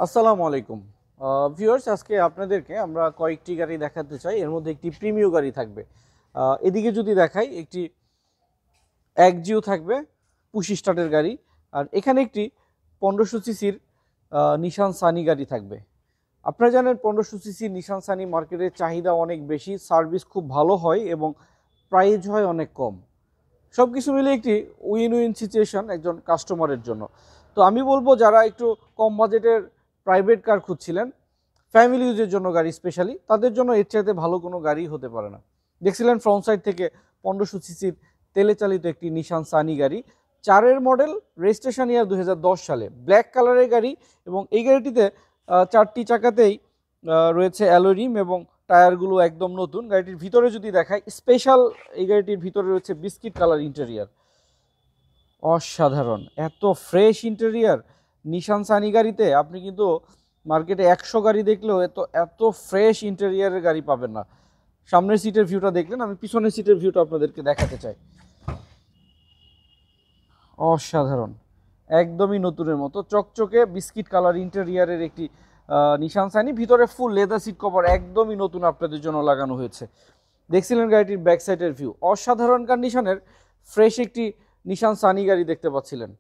আসসালামু আলাইকুম ভিউয়ার্স, আজকে আপনাদেরকে আমরা কয়েকটি গাড়ি দেখাতে চাই। এর মধ্যে একটি প্রিমিয় গাড়ি থাকবে। এদিকে যদি দেখাই, একটি একজিও থাকবে, পুশি স্টার্টের গাড়ি। আর এখানে একটি 1500 সিসির নিশান সানি গাড়ি থাকবে। আপনারা জানেন 1500 সিসির নিশান সানি মার্কেটের চাহিদা অনেক বেশি, সার্ভিস খুব ভালো হয় এবং প্রাইস হয় অনেক কম। সব কিছু মিলে একটি উইন উইন সিচুয়েশন একজন কাস্টমারের জন্য। তো আমি বলবো, যারা একটু কম বাজেটের প্রাইভেট কার খুঁজছিলেন, ফ্যামিলি ইউজের জন্য গাড়ি স্পেশালি, তাদের জন্য এর চাইতে ভালো কোনো গাড়ি হতে পারে না। দেখছিলেন ফ্রন্ট সাইড থেকে 1500 সিসির তেলে চালিত একটি নিশান সানি গাড়ি, 4-এর মডেল, রেজিস্ট্রেশন ইয়ার 2010 সালে, ব্ল্যাক কালারের গাড়ি। এবং এই গাড়িটিতে 4টি চাকাতেই রয়েছে অ্যালয় রিম এবং টায়ারগুলো একদম নতুন। গাড়িটির ভিতরে যদি দেখাই, স্পেশাল এই গাড়িটির ভিতরে রয়েছে বিস্কিট কালার ইন্টেরিয়ার। অসাধারণ, এত ফ্রেশ ইন্টেরিয়ার নিশান সানি গাড়িতে আপনি কিন্তু মার্কেটে 100 গাড়ি দেখলেও এত ফ্রেশ ইন্টেরিয়ারের গাড়ি পাবেন না। সামনের সিটের ভিউটা দেখলেন, আমি পিছনের সিটের ভিউটা আপনাদেরকে দেখাতে চাই। অসাধারণ, একদমই নতুনের মতো চকচকে বিস্কিট কালার ইন্টেরিয়ারের একটি নিশান সানি। ভিতরে ফুল লেদার সিট কভার একদমই নতুন আপনাদের জন্য লাগানো হয়েছে। দেখছিলেন গাড়িটির ব্যাক সাইডের ভিউ, অসাধারণ কন্ডিশনের ফ্রেশ একটি নিশান সানি গাড়ি দেখতে পাচ্ছিলেন।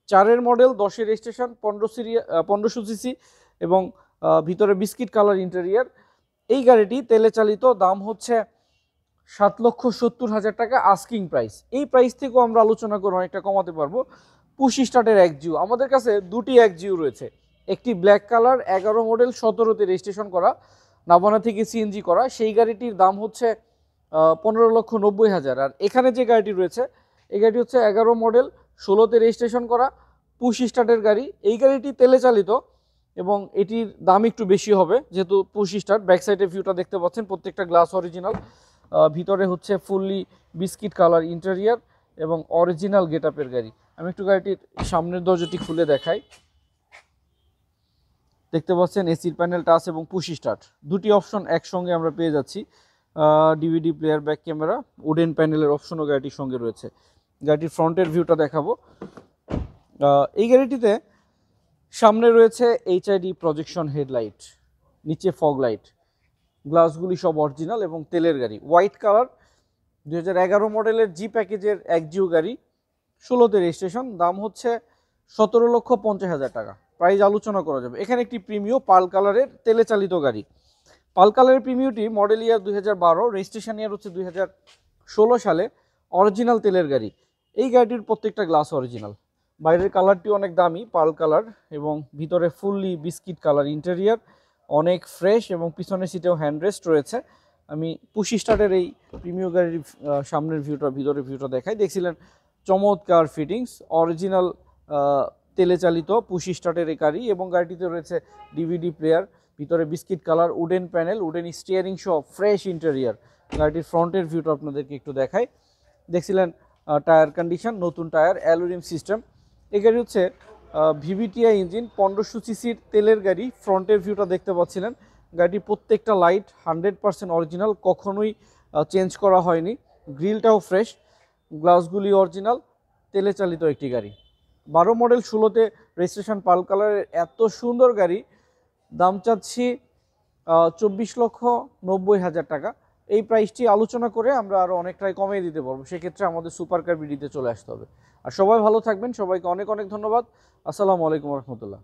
4-এর মডেল, 10-এর রেজিস্ট্রেশন, 1500 সিসি এবং ভিতরে বিস্কিট কালার ইন্টেরিয়ার। এই গাড়িটি তেলে চালিত, দাম হচ্ছে 7,70,000 টাকা আস্কিং প্রাইস। এই প্রাইস থেকেও আমরা আলোচনা করে অনেকটা কমাতে পারবো। পুশি স্টার্টের একজিও আমাদের কাছে দুটি একজিও রয়েছে, একটি ব্ল্যাক কালার 11 মডেল, 17তে রেজিস্ট্রেশন করা, নাভানা থেকে সিএনজি করা। সেই গাড়িটির দাম হচ্ছে 15,90,000। আর এখানে যে গাড়িটি রয়েছে, এই গাড়িটি হচ্ছে 11 মডেল, 16তে রেজিস্ট্রেশন করা, পুশি স্টার্টের গাড়ি। এই গাড়িটি তেলে চালিত এবং এটির দাম একটু বেশি হবে, যেহেতু পুশি স্টার্ট। ব্যাক সাইডের ভিউটা দেখতে পাচ্ছেন, প্রত্যেকটা গ্লাস অরিজিনাল। ভিতরে হচ্ছে ফুললি বিস্কিট কালার ইন্টেরিয়ার এবং অরিজিনাল গেট আপের গাড়ি। আমি একটু গাড়িটির সামনের দরজাটি খুলে দেখাই। দেখতে পাচ্ছেন এসির প্যানেল, টাচ এবং পুশি স্টার্ট দুটি অপশন একসঙ্গে আমরা পেয়ে যাচ্ছি। DVD player, back camera, wooden প্যানেলের অপশনও গাড়িটির সঙ্গে রয়েছে। গাড়িটির ফ্রন্টের ভিউটা দেখাবো। এই গাড়িটিতে সামনে রয়েছে এইচআইডি প্রজেকশন হেডলাইট, নিচে ফগ লাইট, গ্লাসগুলি সব অরিজিনাল এবং তেলের গাড়ি। হোয়াইট কালার, 2011 মডেলের জি প্যাকেজের একজিও গাড়ি, 16তে রেজিস্ট্রেশন, দাম হচ্ছে 17,50,000 টাকা। প্রাইস আলোচনা করা যাবে। এখানে একটি প্রিমিও পাল কালারের তেলে চালিত গাড়ি। পাল কালারের প্রিমিওটি মডেল ইয়ার 2012, রেজিস্ট্রেশন ইয়ার হচ্ছে 2016 সালে, অরিজিনাল তেলের গাড়ি। এই গাড়িটির প্রত্যেকটা গ্লাস অরিজিনাল। বাইরের কালারটি অনেক দামি, পাল কালার, এবং ভিতরে ফুললি বিস্কিট কালার ইন্টেরিয়ার, অনেক ফ্রেশ, এবং পিছনের সিটেও হ্যান্ডরেস্ট রয়েছে। আমি পুশি স্টার্টের এই প্রিমিয় গাড়ির সামনের ভিউটা, ভিতরের ভিউটা দেখাই। দেখছিলেন চমৎকার ফিটিংস, অরিজিনাল তেলে চালিত পুশি স্টার্টের এই গাড়ি। এবং গাড়িটিতে রয়েছে ডিভিডি প্লেয়ার, ভিতরে biscuit colour, wooden panel, wooden steering সহ ফ্রেশ ইন্টেরিয়ার। গাড়িটির ফ্রন্টের ভিউটা আপনাদেরকে একটু দেখাই। দেখছিলেন টায়ার কন্ডিশন, নতুন টায়ার, অ্যালুমিনিয়াম সিস্টেম। এই গাড়ি হচ্ছে ভিভিটিআই ইঞ্জিন, 1500 সিসির তেলের গাড়ি। ফ্রন্টের ভিউটা দেখতে পাচ্ছিলেন। গাড়িটির প্রত্যেকটা লাইট 100% অরিজিনাল, কখনোই চেঞ্জ করা হয়নি। গ্রিলটাও ফ্রেশ, গ্লাসগুলি অরিজিনাল, তেলে চালিত একটি গাড়ি। 12 মডেল, 16তে রেজিস্ট্রেশন, পাল কালারের এত সুন্দর গাড়ি। দাম চাচ্ছি 24,90,000 টাকা। এই প্রাইসটি আলোচনা করে আমরা আরও অনেকটাই কমিয়ে দিতে পারবো। সেক্ষেত্রে আমাদের সুপার কার বিডিতে চলে আসতে হবে। আর সবাই ভালো থাকবেন, সবাইকে অনেক অনেক ধন্যবাদ। আসসালামু আলাইকুম রহমতুল্লাহ।